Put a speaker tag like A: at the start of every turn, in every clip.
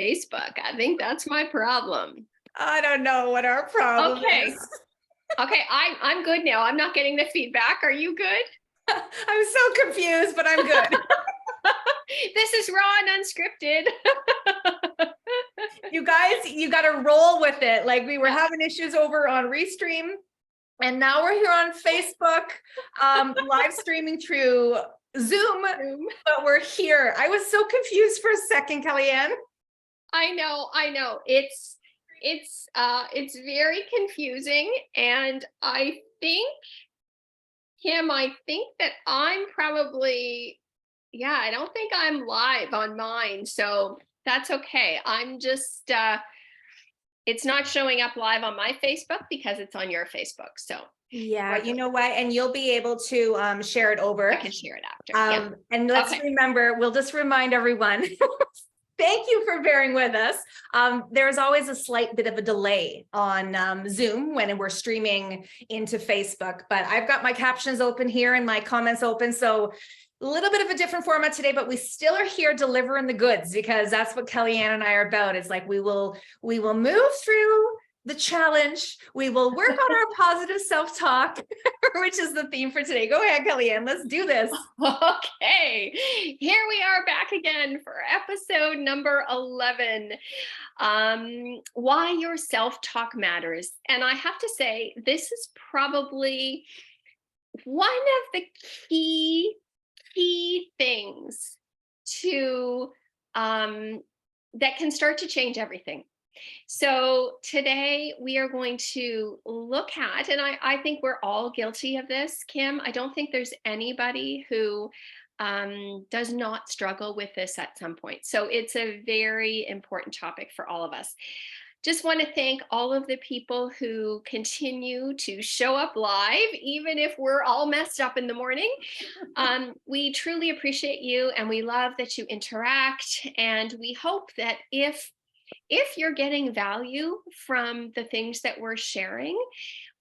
A: Facebook. I think that's my problem.
B: I don't know what our problem
A: Okay.
B: is.
A: Okay, I'm good now. I'm not getting the feedback. Are you good?
B: I'm so confused, but I'm good.
A: This is raw and unscripted.
B: You guys, you got to roll with it. Like we were having issues over on Restream, and now we're here on Facebook, live streaming through Zoom, but we're here. I was so confused for a second, Kellyanne.
A: I know. It's very confusing, and I think, Kim, I think that I'm probably, yeah, I don't think I'm live on mine, so that's okay. I'm just it's not showing up live on my Facebook because it's on your Facebook. So
B: Yeah, you know what? And you'll be able to share it over.
A: I can share it after.
B: And let's remember, we'll just remind everyone, thank you for bearing with us. There's always a slight bit of a delay on Zoom when we're streaming into Facebook, but I've got my captions open here and my comments open. So a little bit of a different format today, but we still are here delivering the goods, because that's what Kellyanne and I are about. It's like we will move through the challenge. We will work on our positive self-talk, which is the theme for today. Go ahead, Kellyanne. Let's do this.
A: Okay, here we are back again for episode number 11. Why your self-talk matters. And I have to say, this is probably one of the key things to that can start to change everything. So today we are going to look at, and I think we're all guilty of this, Kim. I don't think there's anybody who does not struggle with this at some point. So it's a very important topic for all of us. Just want to thank all of the people who continue to show up live, even if we're all messed up in the morning. We truly appreciate you, and we love that you interact. And we hope that if you're getting value from the things that we're sharing,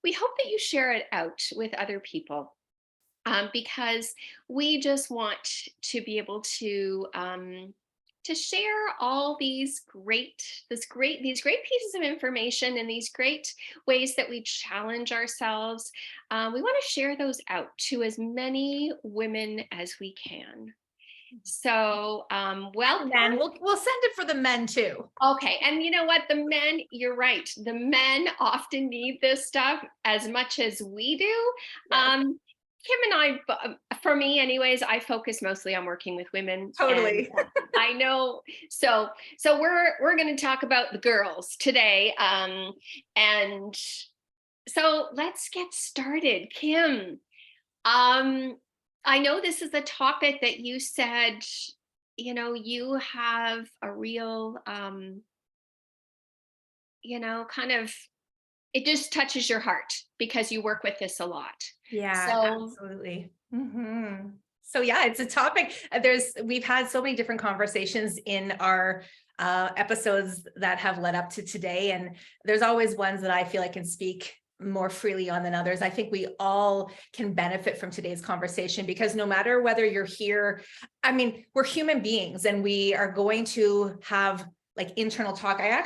A: we hope that you share it out with other people, because we just want to be able to share all these great pieces of information and these great ways that we challenge ourselves. We want to share those out to as many women as we can. So,
B: men, we'll send it for the men too.
A: Okay, and you know what? The men, you're right. The men often need this stuff as much as we do. Yes. Kim and I, for me anyways, I focus mostly on working with women.
B: Totally.
A: I know. So we're going to talk about the girls today. And so let's get started. Kim, I know this is a topic that you said, you have a real, kind of, it just touches your heart because you work with this a lot.
B: Yeah, so, absolutely. Mm-hmm. So yeah, it's a topic. We've had so many different conversations in our episodes that have led up to today. And there's always ones that I feel I can speak more freely on than others. I think we all can benefit from today's conversation, because no matter whether you're here, I mean, we're human beings and we are going to have like internal talk. I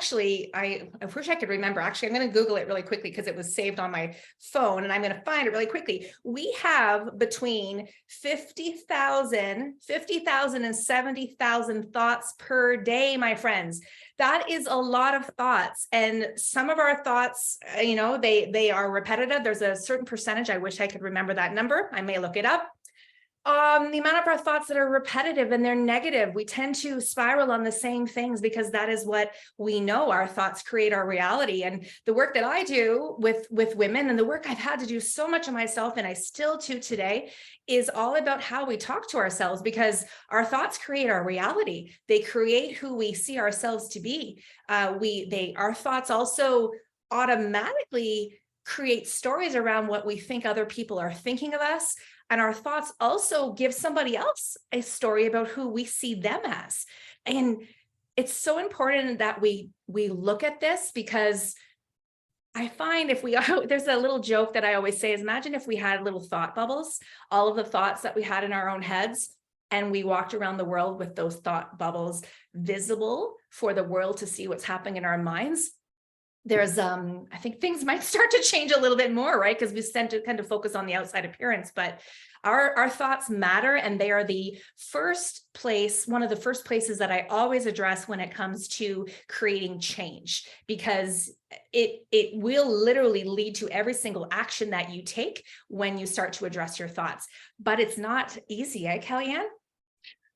B: wish I could remember. Actually, I'm going to Google it really quickly because it was saved on my phone and I'm going to find it really quickly. We have between 50,000 and 70,000 thoughts per day, my friends. That is a lot of thoughts. And some of our thoughts, they are repetitive. There's a certain percentage. I wish I could remember that number. I may look it up. The amount of our thoughts that are repetitive and they're negative, we tend to spiral on the same things because that is what we know. Our thoughts create our reality. And the work that I do with women, and the work I've had to do so much of myself, and I still do today, is all about how we talk to ourselves, because our thoughts create our reality. They create who we see ourselves to be. Our thoughts also automatically create stories around what we think other people are thinking of us. And our thoughts also give somebody else a story about who we see them as. And it's so important that we look at this, because I find there's a little joke that I always say is, imagine if we had little thought bubbles, all of the thoughts that we had in our own heads, and we walked around the world with those thought bubbles visible for the world to see what's happening in our minds, there's I think things might start to change a little bit more, right? Because we tend to kind of focus on the outside appearance, but our thoughts matter, and they are the first place, one of the first places that I always address when it comes to creating change, because it will literally lead to every single action that you take when you start to address your thoughts. But it's not easy, eh, Kellyanne?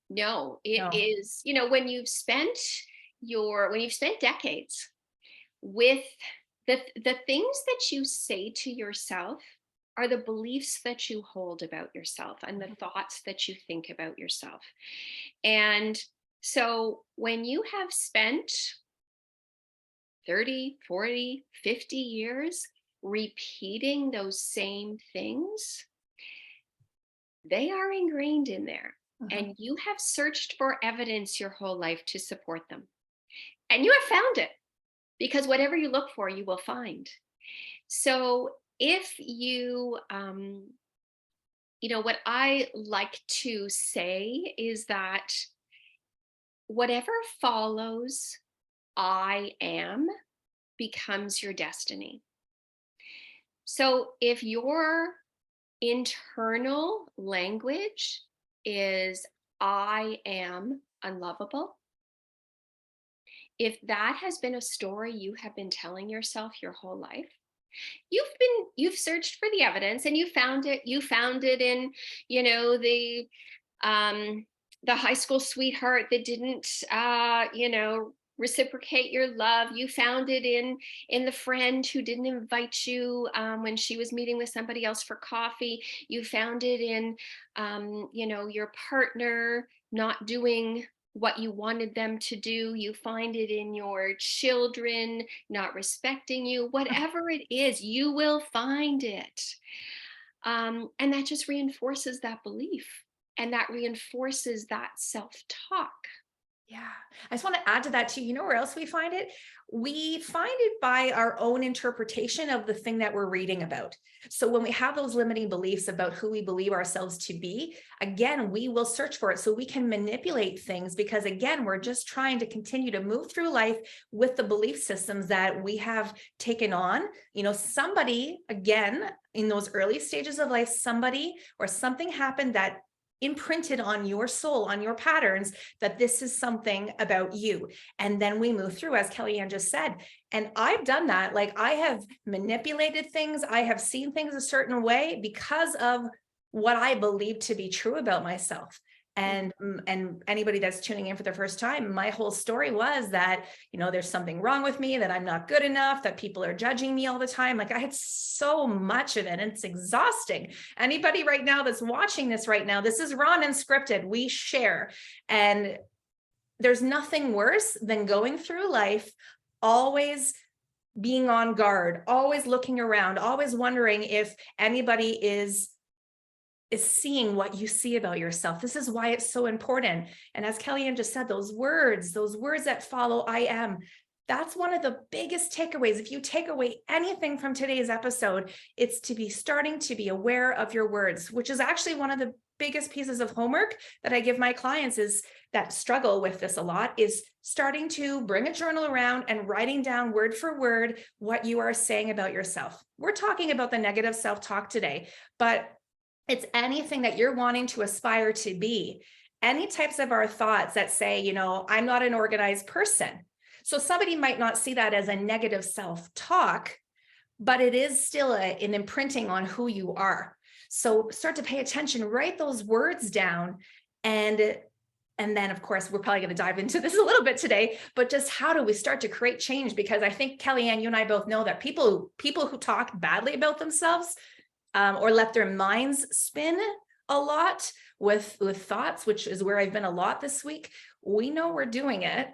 A: No, it
B: No.
A: is, when you've spent decades with the things that you say to yourself are the beliefs that you hold about yourself and the thoughts that you think about yourself. And so when you have spent 30, 40, 50 years repeating those same things, they are ingrained in there. And you have searched for evidence your whole life to support them. And you have found it, because whatever you look for, you will find. So if you, what I like to say is that whatever follows I am becomes your destiny. So if your internal language is I am unlovable, if that has been a story you have been telling yourself your whole life, you've searched for the evidence and you found it in, the high school sweetheart that didn't reciprocate your love. You found it in the friend who didn't invite you when she was meeting with somebody else for coffee. You found it in your partner not doing what you wanted them to do. You find it in your children not respecting you. Whatever it is, you will find it. And that just reinforces that belief, and that reinforces that self-talk.
B: Yeah, I just want to add to that too. You know where else we find it? We find it by our own interpretation of the thing that we're reading about. So when we have those limiting beliefs about who we believe ourselves to be, again, we will search for it so we can manipulate things, because again, we're just trying to continue to move through life with the belief systems that we have taken on. Somebody, again, in those early stages of life, somebody or something happened that imprinted on your soul, on your patterns, that this is something about you. And then we move through, as Kellyanne just said. And I've done that. Like, I have manipulated things. I have seen things a certain way because of what I believe to be true about myself. And anybody that's tuning in for the first time, my whole story was that, there's something wrong with me, that I'm not good enough, that people are judging me all the time. Like, I had so much of it, and it's exhausting. Anybody right now that's watching this right now, this is Ron Unscripted. We share. And there's nothing worse than going through life always being on guard, always looking around, always wondering if anybody is seeing what you see about yourself. This is why it's so important. And as Kellyanne just said, those words that follow I am, that's one of the biggest takeaways. If you take away anything from today's episode, it's to be starting to be aware of your words, which is actually one of the biggest pieces of homework that I give my clients, is that struggle with this a lot, is starting to bring a journal around and writing down word for word what you are saying about yourself. We're talking about the negative self-talk today, but it's anything that you're wanting to aspire to be. Any types of our thoughts that say, I'm not an organized person. So somebody might not see that as a negative self-talk, but it is still an imprinting on who you are. So start to pay attention, write those words down. And then, of course, we're probably going to dive into this a little bit today, but just how do we start to create change? Because I think, Kellyanne, you and I both know that people who talk badly about themselves, or let their minds spin a lot with thoughts, which is where I've been a lot this week, we know we're doing it.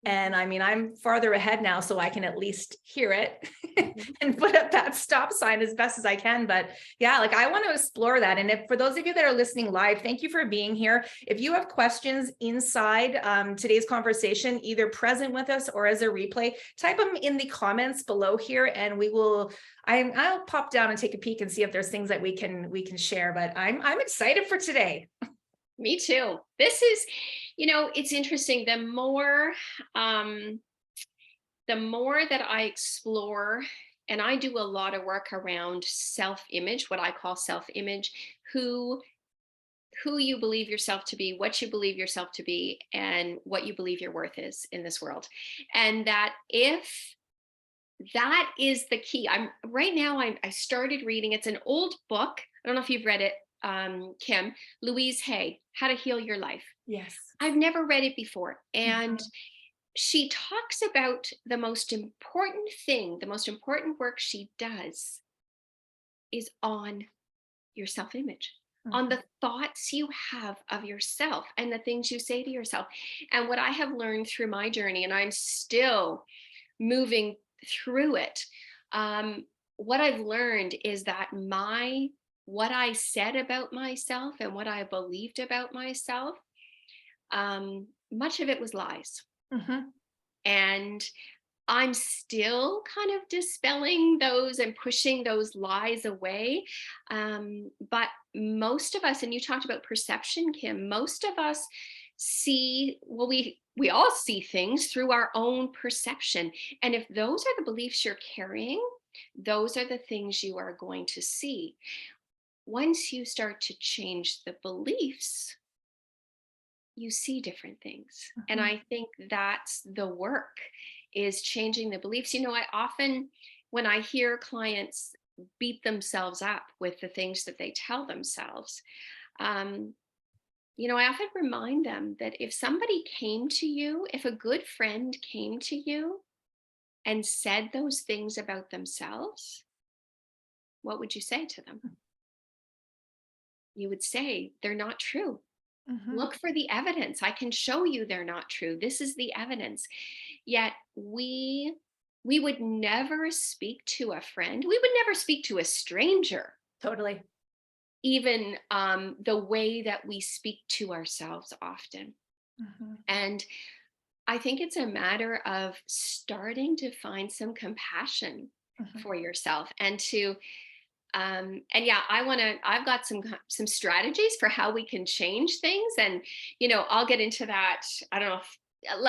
B: And I mean, I'm farther ahead now, so I can at least hear it and put up that stop sign as best as I can. But yeah, like, I want to explore that. And if for those of you that are listening live, thank you for being here. If you have questions inside today's conversation, either present with us or as a replay, type them in the comments below here, and I'll pop down and take a peek and see if there's things that we can share. But I'm excited for today.
A: Me too. This is, it's interesting. The more that I explore, and I do a lot of work around self-image, what I call self-image, who who you believe yourself to be, what you believe yourself to be, and what you believe your worth is in this world. And that if that is the key. I started reading, it's an old book. I don't know if you've read it, Kim, Louise Hay, How to Heal Your Life.
B: Yes.
A: I've never read it before. And she talks about the most important thing, the most important work she does is on your self-image, on the thoughts you have of yourself and the things you say to yourself. And what I have learned through my journey, and I'm still moving through it, what I've learned is that what I said about myself and what I believed about myself, much of it was lies. And I'm still kind of dispelling those and pushing those lies away. But most of us, and you talked about perception, Kim, most of us we all see things through our own perception. And if those are the beliefs you're carrying, those are the things you are going to see. Once you start to change the beliefs, you see different things. And I think that's the work, is changing the beliefs. I often, when I hear clients beat themselves up with the things that they tell themselves, I often remind them that if somebody came to you, if a good friend came to you and said those things about themselves, what would you say to them? You would say, they're not true. Look for the evidence. I can show you they're not true. This is the evidence. Yet we would never speak to a friend. We would never speak to a stranger.
B: Totally.
A: Even the way that we speak to ourselves often. And I think it's a matter of starting to find some compassion for yourself, and to I've got some strategies for how we can change things. And, I'll get into that. I don't know if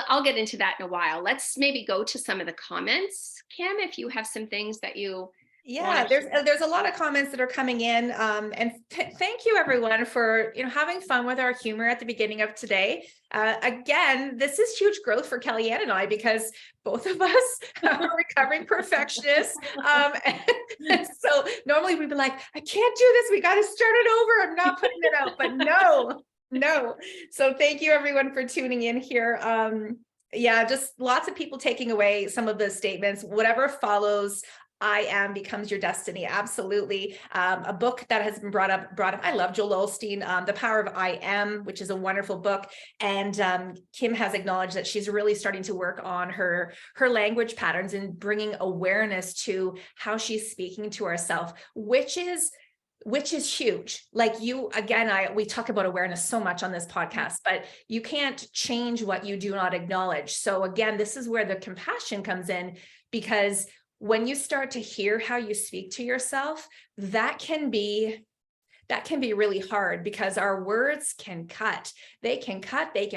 A: I'll get into that in a while. Let's maybe go to some of the comments, Kim, if you have some things that you
B: Yeah, there's a lot of comments that are coming in, and thank you everyone for having fun with our humor at the beginning of today. Again, this is huge growth for Kellyanne and I, because both of us are recovering perfectionists, and so normally we'd be like, I can't do this, we got to start it over, I'm not putting it out, but no. So thank you everyone for tuning in here. Yeah, just lots of people taking away some of the statements. Whatever follows I am becomes your destiny. Absolutely. A book that has been brought up. I love Joel Osteen, The Power of I Am, which is a wonderful book. And Kim has acknowledged that she's really starting to work on her language patterns and bringing awareness to how she's speaking to herself, which is huge. Like we talk about awareness so much on this podcast, but you can't change what you do not acknowledge. So again, this is where the compassion comes in, because when you start to hear how you speak to yourself, that can be really hard, because our words can cut, they can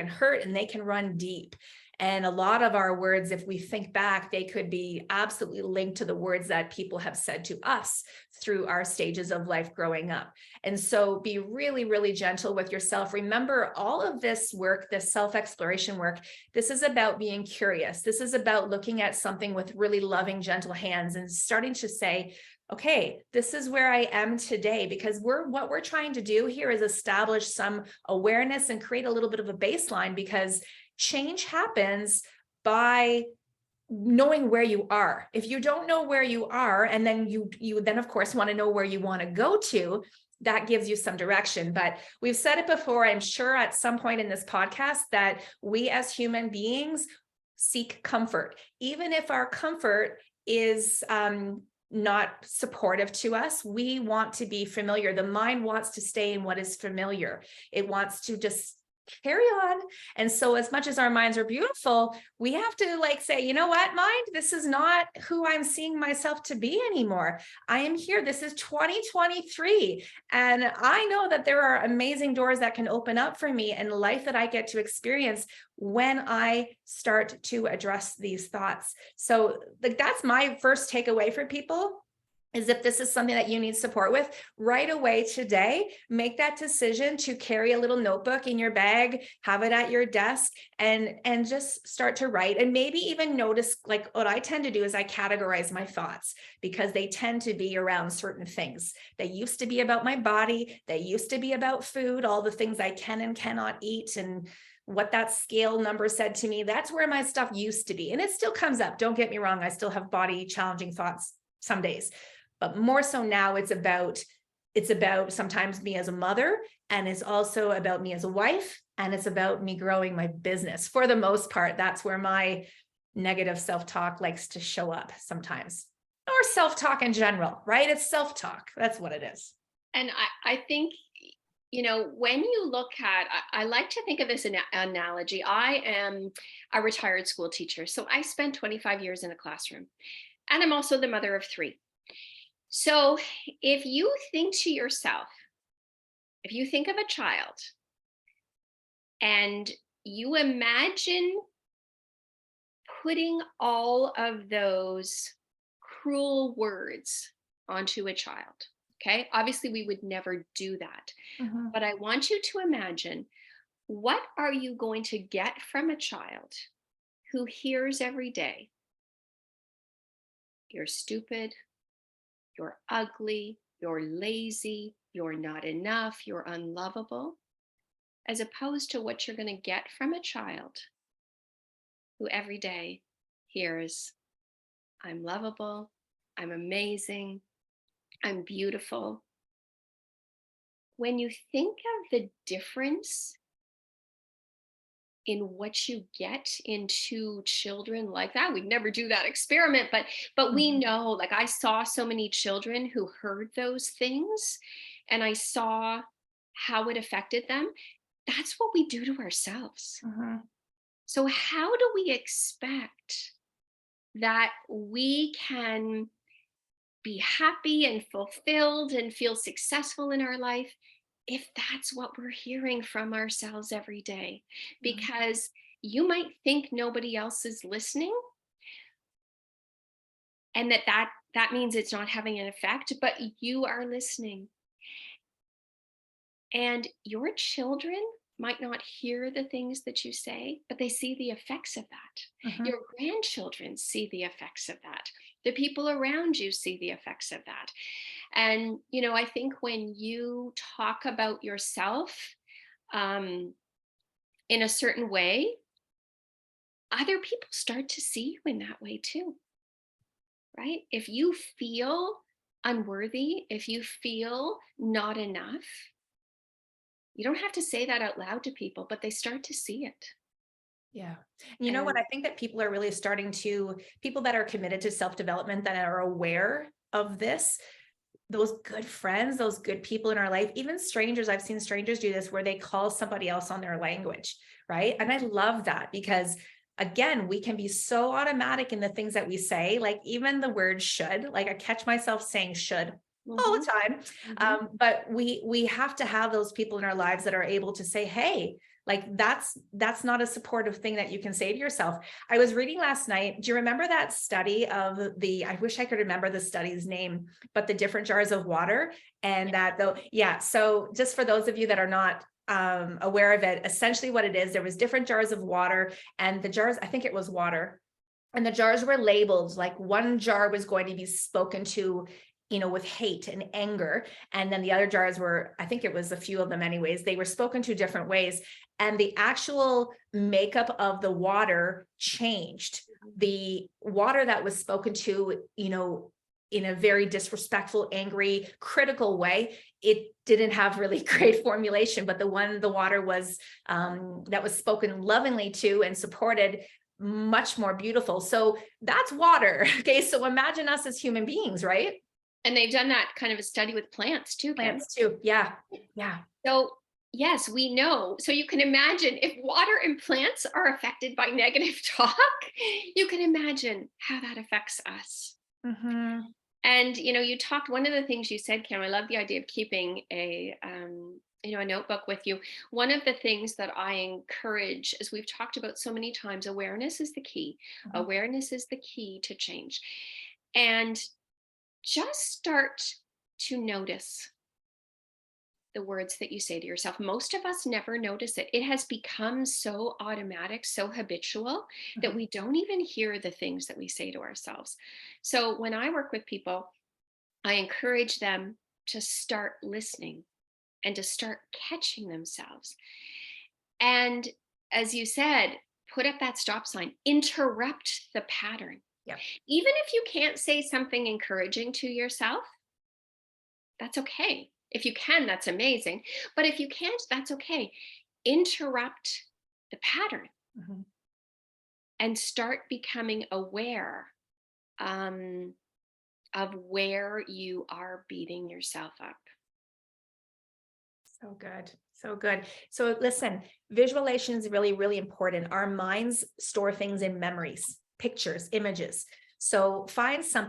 B: hurt, and they can run deep. And a lot of our words, if we think back, they could be absolutely linked to the words that people have said to us through our stages of life growing up. And so be really, really gentle with yourself. Remember, all of this work, this self-exploration work, this is about being curious. This is about looking at something with really loving, gentle hands and starting to say, okay, this is where I am today, because what we're trying to do here is establish some awareness and create a little bit of a baseline, because change happens by knowing where you are. If you don't know where you are, and then you then of course want to know where you want to go to, that gives you some direction. But we've said it before, I'm sure at some point in this podcast, that we as human beings seek comfort, even if our comfort is not supportive to us. We want to be familiar. The mind wants to stay in what is familiar. It wants to just carry on. And so as much as our minds are beautiful, we have to like say, you know what, mind, this is not who I'm seeing myself to be anymore. I am here. This is 2023. And I know that there are amazing doors that can open up for me and life that I get to experience when I start to address these thoughts. So like, that's my first takeaway for people. Is if this is something that you need support with, right away today, make that decision to carry a little notebook in your bag, have it at your desk, and just start to write. And maybe even notice, like what I tend to do is I categorize my thoughts because they tend to be around certain things. They used to be about my body. They used to be about food, all the things I can and cannot eat, and what that scale number said to me. That's where my stuff used to be. And it still comes up. Don't get me wrong. I still have body challenging thoughts some days. But more so now it's about sometimes me as a mother, and it's also about me as a wife, and it's about me growing my business. For the most part, that's where my negative self-talk likes to show up sometimes, or self-talk in general, right? It's self-talk. That's what it is.
A: And I think, when you look at, I like to think of this analogy. I am a retired school teacher, so I spent 25 years in a classroom, and I'm also the mother of 3. So if you think to yourself, if you think of a child and you imagine putting all of those cruel words onto a child, okay? Obviously, we would never do that.
B: Mhm.
A: But I want you to imagine, what are you going to get from a child who hears every day, "You're stupid, you're ugly, you're lazy, you're not enough, you're unlovable," as opposed to what you're going to get from a child who every day hears, "I'm lovable, I'm amazing, I'm beautiful." When you think of the difference in what you get into children like that, we'd never do that experiment, but we
B: Mhm.
A: know, like, I saw so many children who heard those things, and I saw how it affected them. That's what we do to ourselves.
B: Mhm.
A: So how do we expect that we can be happy and fulfilled and feel successful in our life if that's what we're hearing from ourselves every day?
B: Mhm.
A: Because you might think nobody else is listening, and that means it's not having an effect, but you are listening. And your children might not hear the things that you say, but they see the effects of that.
B: Mhm.
A: Your grandchildren see the effects of that. The people around you see the effects of that. And, I think when you talk about yourself um, in a certain way, other people start to see you in that way too, right? If you feel unworthy, if you feel not enough, you don't have to say that out loud to people, but they start to see it.
B: Yeah. You know what?
A: And
B: I think that people are really people that are committed to self-development, that are aware of this, those good friends, those good people in our life, even strangers. I've seen strangers do this where they call somebody else on their language, right? And I love that because again, we can be so automatic in the things that we say, like even the word should, like I catch myself saying should all
A: mhm,
B: the time.
A: mhm.
B: But we have to have those people in our lives that are able to say, hey, like that's not a supportive thing that you can say to yourself. I was reading last night. Do you remember that study of I wish I could remember the study's name, but the different jars of water, and that though, yeah. So just for those of you that are not aware of it, essentially what it is, there was different jars of water, and the jars, I think it was water, and the jars were labeled, like one jar was going to be spoken to, with hate and anger. And then the other jars were, I think it was a few of them anyways, they were spoken to different ways. And the actual makeup of the water changed. The water that was spoken to, in a very disrespectful, angry, critical way, it didn't have really great formulation, but the water was that was spoken lovingly to and supported, much more beautiful. So that's water. Okay. So imagine us as human beings, right?
A: And they've done that kind of a study with plants too, Kim.
B: Plants too. Yeah. Yeah.
A: So Yes, we know. So you can imagine if water and plants are affected by negative talk, you can imagine how that affects us.
B: Mm-hmm.
A: And you talked. One of the things you said, Kim, I love the idea of keeping a notebook with you. One of the things that I encourage, as we've talked about so many times, awareness is the key.
B: Mm-hmm.
A: Awareness is the key to change, and just start to notice the words that you say to yourself. Most of us never notice it. It has become so automatic, so habitual, that
B: Mm-hmm.
A: we don't even hear the things that we say to ourselves. So when I work with people, I encourage them to start listening and to start catching themselves. And as you said, put up that stop sign, interrupt the pattern.
B: Yeah.
A: Even if you can't say something encouraging to yourself, that's okay. If you can, that's amazing. But if you can't, that's okay. Interrupt the pattern
B: Mm-hmm.
A: and start becoming aware um, of where you are beating yourself up.
B: So good. So good. So listen, visualization is really, really important. Our minds store things in memories, pictures, images. So find some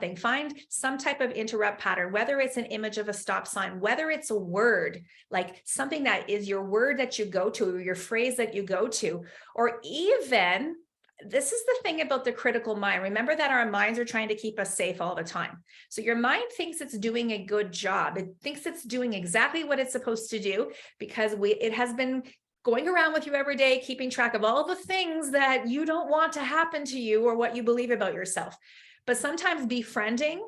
B: type of interrupt pattern, whether it's an image of a stop sign, whether it's a word, like something that is your word that you go to, or your phrase that you go to, or even this is the thing about the critical mind. Remember that our minds are trying to keep us safe all the time. So your mind thinks it's doing a good job. It thinks it's doing exactly what it's supposed to do because it has been going around with you every day, keeping track of all the things that you don't want to happen to you or what you believe about yourself. But sometimes befriending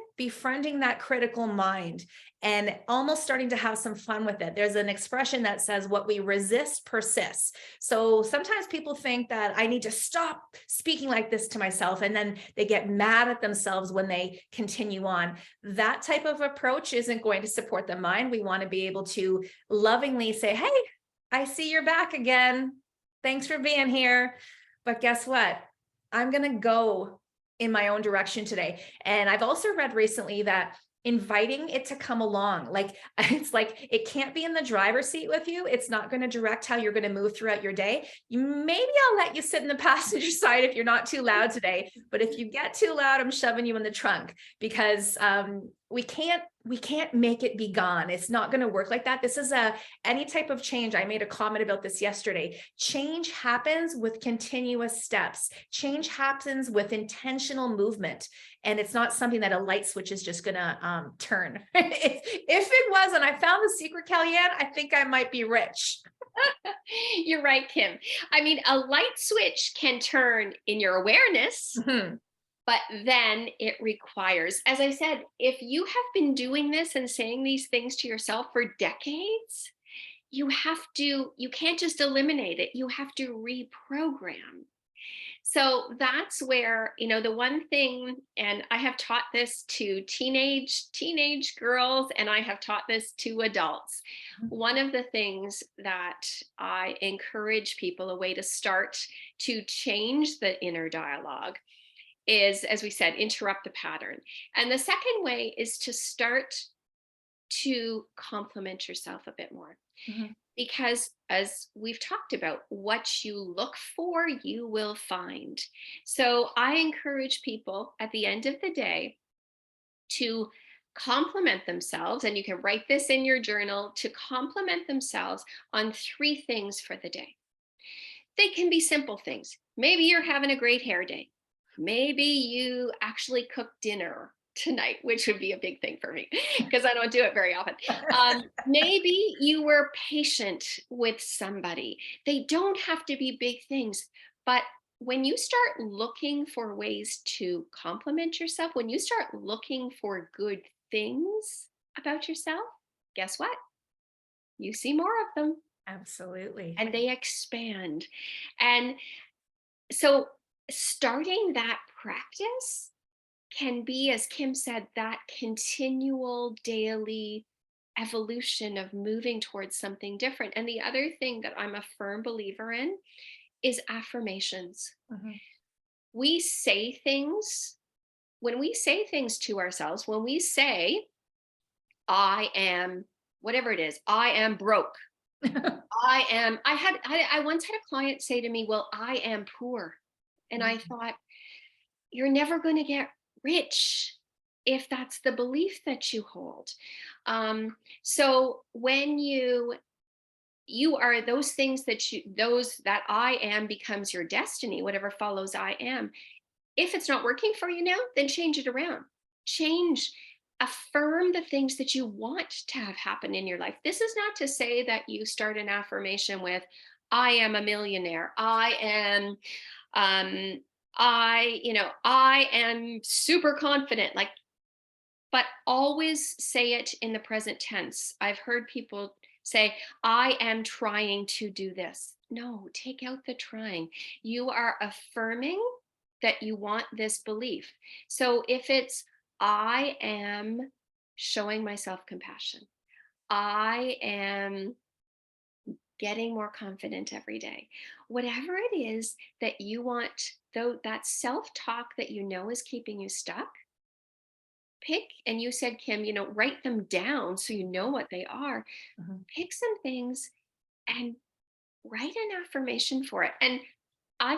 B: that critical mind and almost starting to have some fun with it. There's an expression that says what we resist persists. So sometimes people think that I need to stop speaking like this to myself, and then they get mad at themselves when they continue on. That type of approach isn't going to support the mind. We want to be able to lovingly say, hey, I see you're back again. Thanks for being here. But guess what? I'm going to go in my own direction today. And I've also read recently that inviting it to come along, like it's like it can't be in the driver's seat with you. It's not going to direct how you're going to move throughout your day. Maybe I'll let you sit in the passenger side if you're not too loud today, but if you get too loud, I'm shoving you in the trunk, because we can't make it be gone. It's not going to work like that. This is any type of change. I made a comment about this yesterday. Change happens with continuous steps. Change happens with intentional movement. And it's not something that a light switch is just going to turn. If it was, and I found the secret, Kellyanne, I think I might be rich.
A: You're right, Kim. I mean, a light switch can turn in your awareness,
B: Mm-hmm.
A: but then it requires, as I said, if you have been doing this and saying these things to yourself for decades, you can't just eliminate it. You have to reprogram. So that's where, the one thing, and I have taught this to teenage girls, and I have taught this to adults. One of the things that I encourage people, a way to start to change the inner dialogue, is, as we said, interrupt the pattern. And the second way is to start to compliment yourself a bit more.
B: Mm-hmm.
A: Because as we've talked about, what you look for, you will find. So I encourage people at the end of the day to compliment themselves, and you can write this in your journal, to compliment themselves on 3 things for the day. They can be simple things. Maybe you're having a great hair day. Maybe you actually cooked dinner tonight, which would be a big thing for me because I don't do it very often. Maybe you were patient with somebody. They don't have to be big things, but when you start looking for ways to compliment yourself, when you start looking for good things about yourself, guess what? You see more of them
B: Absolutely.
A: and they expand. And so starting that practice can be, as Kim said, that continual daily evolution of moving towards something different. And the other thing that I'm a firm believer in is affirmations.
B: Mm-hmm.
A: We say things, when we say things to ourselves, when we say, I am, whatever it is, I am broke. I once had a client say to me, well, I am poor. And I thought, you're never going to get rich if that's the belief that you hold. So when you are those things that I am becomes your destiny, whatever follows I am. If it's not working for you now, then change it around. Change, affirm the things that you want to have happen in your life. This is not to say that you start an affirmation with, I am a millionaire. Um, I am super confident. Like, but always say it in the present tense. I've heard people say, I am trying to do this. No, take out the trying. You are affirming that you want this belief. So if it's, I am showing myself compassion, I am getting more confident every day, whatever it is that you want, though, that self talk that you know is keeping you stuck, pick, and you said, Kim, write them down so you know what they are.
B: Mhm.
A: Pick some things and write an affirmation for it. And I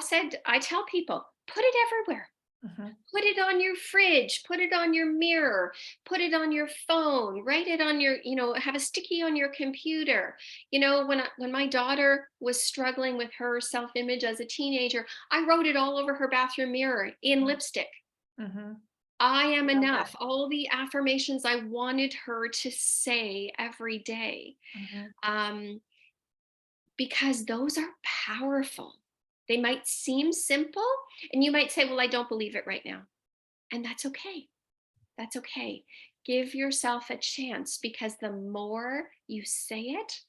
A: tell people, put it everywhere.
B: Mhm.
A: Put it on your fridge, put it on your mirror, put it on your phone, write it on your, have a sticky on your computer. When my daughter was struggling with her self-image as a teenager, I wrote it all over her bathroom mirror in lipstick.
B: Mhm.
A: I am
B: Love that.
A: enough. All the affirmations I wanted her to say every day.
B: Mhm.
A: Um, because those are powerful. They might seem simple, and you might say, well, I don't believe it right now. And that's okay. That's okay. Give yourself a chance, because the more you say it,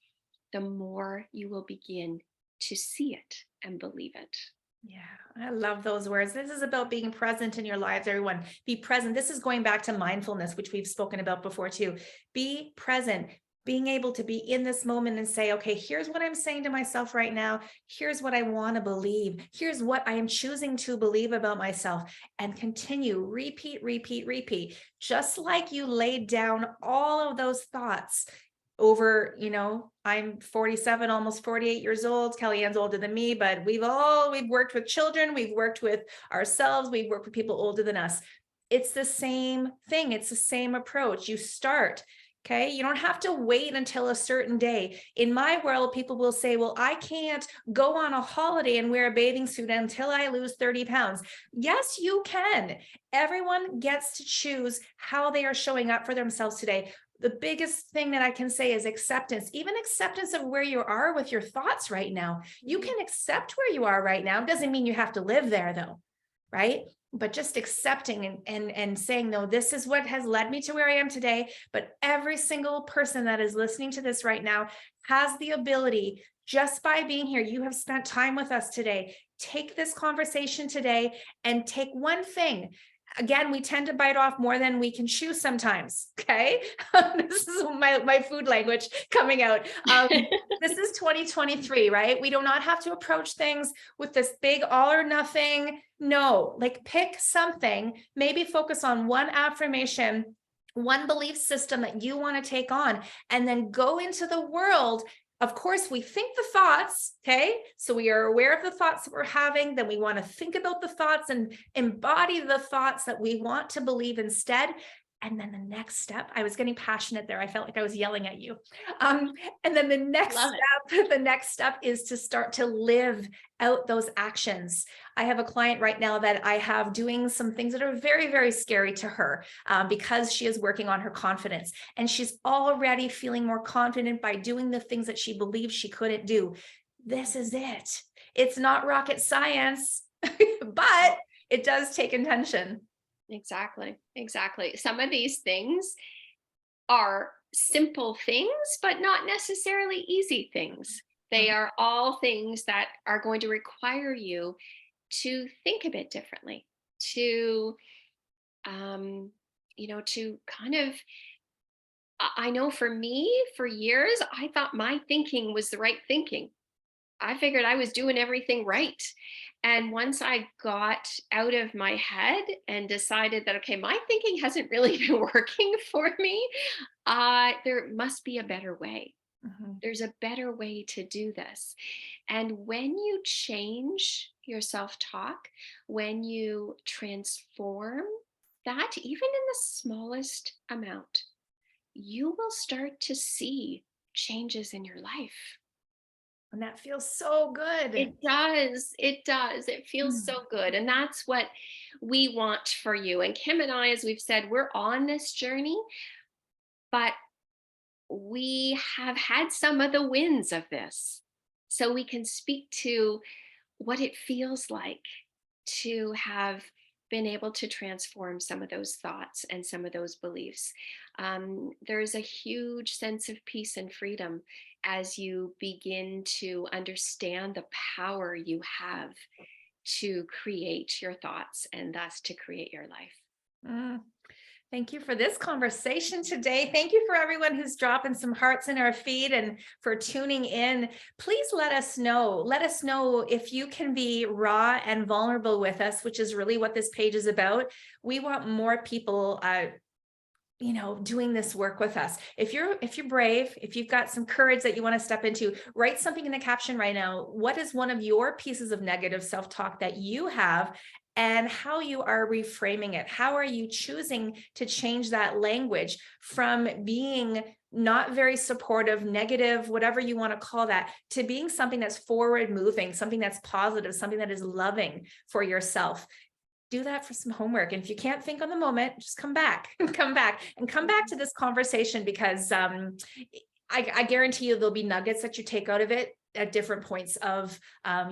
A: the more you will begin to see it and believe it.
B: Yeah, I love those words. This is about being present in your lives, everyone. Be present. This is going back to mindfulness, which we've spoken about before too. Be present, being able to be in this moment and say, okay, here's what I'm saying to myself right now. Here's what I want to believe. Here's what I am choosing to believe about myself, and continue, repeat, repeat, repeat. Just like you laid down all of those thoughts over, I'm 47, almost 48 years old. Kellyanne's older than me, but we've worked with children, we've worked with ourselves, we've worked with people older than us. It's the same thing. It's the same approach. You start. Okay. You don't have to wait until a certain day. In my world, people will say, well, I can't go on a holiday and wear a bathing suit until I lose 30 pounds. Yes, you can. Everyone gets to choose how they are showing up for themselves today. The biggest thing that I can say is acceptance, even acceptance of where you are with your thoughts right now. You can accept where you are right now. Doesn't mean you have to live there though, right? But just accepting and saying, no, this is what has led me to where I am today. But every single person that is listening to this right now has the ability, just by being here, you have spent time with us today. Take this conversation today and take one thing. Again, we tend to bite off more than we can chew sometimes. Okay. This is my food language coming out. This is 2023, right? We do not have to approach things with this big all or nothing. No, like pick something, maybe focus on one affirmation, one belief system that you want to take on, and then go into the world. Of course, we think the thoughts, okay? So we are aware of the thoughts that we're having. Then we want to think about the thoughts and embody the thoughts that we want to believe instead. And then the next step, I was getting passionate there. I felt like I was yelling at you. And then
A: Love it.
B: the next step is to start to live out those actions. I have a client right now that I have doing some things that are very, very scary to her because she is working on her confidence, and she's already feeling more confident by doing the things that she believed she couldn't do. This is it. It's not rocket science, but it does take intention.
A: Exactly. Exactly. Some of these things are simple things, but not necessarily easy things. They are all things that are going to require you to think a bit differently, to, to kind of, I know for me, for years, I thought my thinking was the right thinking. I figured I was doing everything right. And once I got out of my head and decided that, okay, my thinking hasn't really been working for me, there must be a better way.
B: Mhm.
A: There's a better way to do this. And when you change your self talk, when you transform that, even in the smallest amount, you will start to see changes in your life.
B: And that feels so good.
A: It does. It does. It feels
B: Mm.
A: so good. And that's what we want for you. And Kim and I, as we've said, we're on this journey, but we have had some of the wins of this. So we can speak to what it feels like to have been able to transform some of those thoughts and some of those beliefs. There's a huge sense of peace and freedom as you begin to understand the power you have to create your thoughts and thus to create your life.
B: Mm. Thank you for this conversation today. Thank you for everyone who's dropping some hearts in our feed and for tuning in. Please let us know. Let us know if you can be raw and vulnerable with us, which is really what this page is about. We want more people doing this work with us. If you're brave, if you've got some courage that you want to step into, write something in the caption right now. What is one of your pieces of negative self-talk that you have, and how you are reframing it? How are you choosing to change that language from being not very supportive, negative, whatever you want to call that, to being something that's forward moving, something that's positive, something that is loving for yourself? Do that for some homework. And if you can't think on the moment, just come back and come back to this conversation, because I guarantee you there'll be nuggets that you take out of it at different points of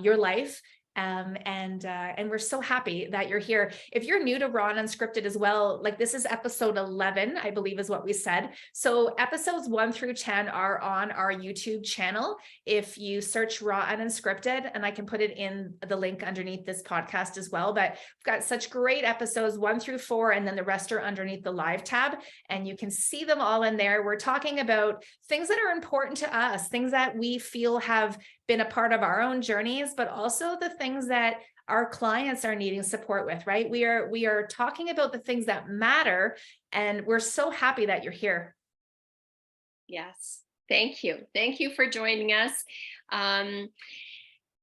B: your life. And we're so happy that you're here. If you're new to Raw and Unscripted as well, like this is episode 11, I believe is what we said. So episodes 1 through 10 are on our YouTube channel. If you search Raw and Unscripted, and I can put it in the link underneath this podcast as well, but we've got such great episodes 1 through 4, and then the rest are underneath the live tab, and you can see them all in there. We're talking about things that are important to us, things that we feel have been a part of our own journeys, but also the things that our clients are needing support with, right? We are talking about the things that matter, and we're so happy that you're here.
A: Yes. Thank you. Thank you for joining us.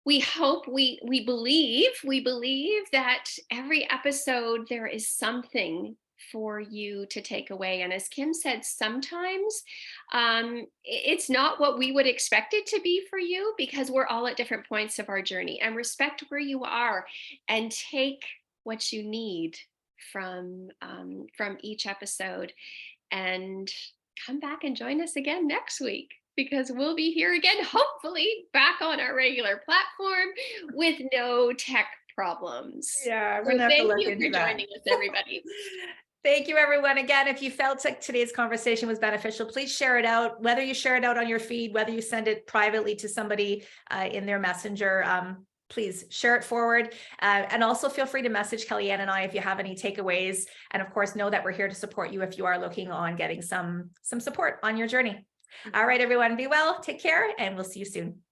A: We hope, we believe that every episode there is something for you to take away. And as Kim said, sometimes it's not what we would expect it to be for you, because we're all at different points of our journey. And respect where you are and take what you need from each episode, and come back and join us again next week, because we'll be here again, hopefully back on our regular platform with no tech problems.
B: Yeah, we're
A: So
B: gonna have to
A: thank
B: look
A: you
B: into
A: for
B: that.
A: joining us, everybody.
B: Thank you, everyone. Again, if you felt like today's conversation was beneficial, please share it out, whether you share it out on your feed, whether you send it privately to somebody in their messenger. Please share it forward. And also feel free to message Kellyanne and I if you have any takeaways. And of course, know that we're here to support you if you are looking on getting some support on your journey. All right, everyone, be well, take care, and we'll see you soon.